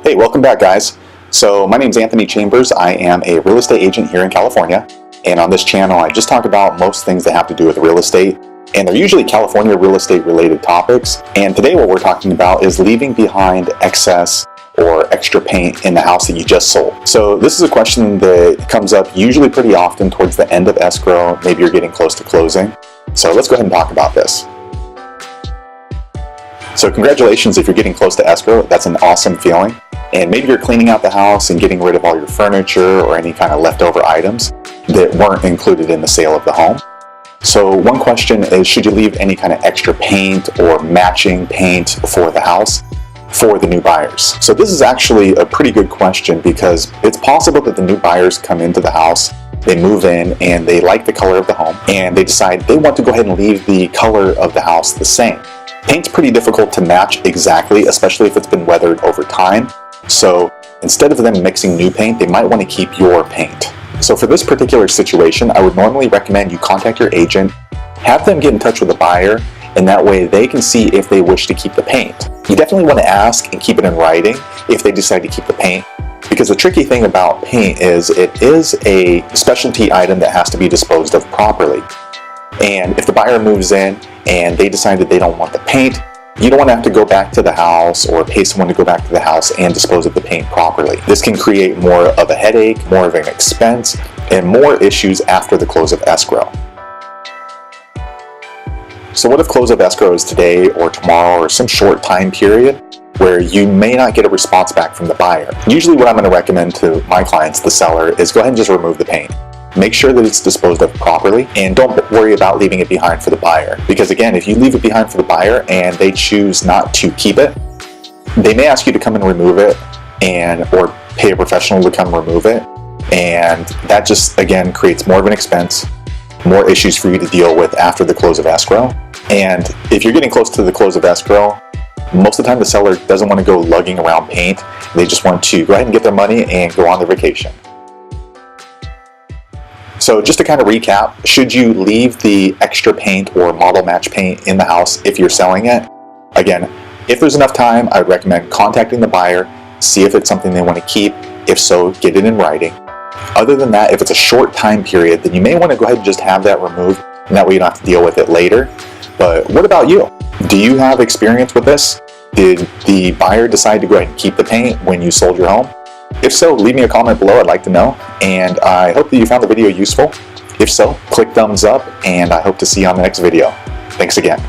Hey, welcome back, guys. So my name is Anthony Chambers. I am a real estate agent here in California, and on this channel I just talk about most things that have to do with real estate, and they're usually California real estate related topics. And today what we're talking about is leaving behind excess or extra paint in the house that you just sold. So this is a question that comes up usually pretty often towards the end of escrow. Maybe you're getting close to closing. So let's go ahead and talk about this. So congratulations if you're getting close to escrow. That's an awesome feeling. And maybe you're cleaning out the house and getting rid of all your furniture or any kind of leftover items that weren't included in the sale of the home. So one question is, should you leave any kind of extra paint or matching paint for the house for the new buyers? So this is actually a pretty good question, because it's possible that the new buyers come into the house, they move in and they like the color of the home, and they decide they want to go ahead and leave the color of the house the same. Paint's pretty difficult to match exactly, especially if it's been weathered over time. So instead of them mixing new paint, they might want to keep your paint. So for this particular situation, I would normally recommend you contact your agent, have them get in touch with the buyer, and that way they can see if they wish to keep the paint. You definitely want to ask and keep it in writing if they decide to keep the paint, because the tricky thing about paint is it is a specialty item that has to be disposed of properly. And if the buyer moves in and they decide that they don't want the paint, you don't want to have to go back to the house or pay someone to go back to the house and dispose of the paint properly. This can create more of a headache, more of an expense, and more issues after the close of escrow. So what if close of escrow is today or tomorrow or some short time period where you may not get a response back from the buyer? Usually what I'm going to recommend to my clients, the seller, is go ahead and just remove the paint. Make sure that it's disposed of properly, and don't worry about leaving it behind for the buyer. Because again, if you leave it behind for the buyer and they choose not to keep it, they may ask you to come and remove it, or pay a professional to come remove it. And that just, again, creates more of an expense, more issues for you to deal with after the close of escrow. And if you're getting close to the close of escrow, most of the time the seller doesn't want to go lugging around paint. They just want to go ahead and get their money and go on their vacation. So just to kind of recap, should you leave the extra paint or model match paint in the house if you're selling it? Again, if there's enough time, I would recommend contacting the buyer, see if it's something they want to keep. If so, get it in writing. Other than that, if it's a short time period, then you may want to go ahead and just have that removed, and that way you don't have to deal with it later. But what about you? Do you have experience with this? Did the buyer decide to go ahead and keep the paint when you sold your home? If so, leave me a comment below. I'd like to know. And I hope that you found the video useful. If so, click thumbs up, and I hope to see you on the next video. Thanks again.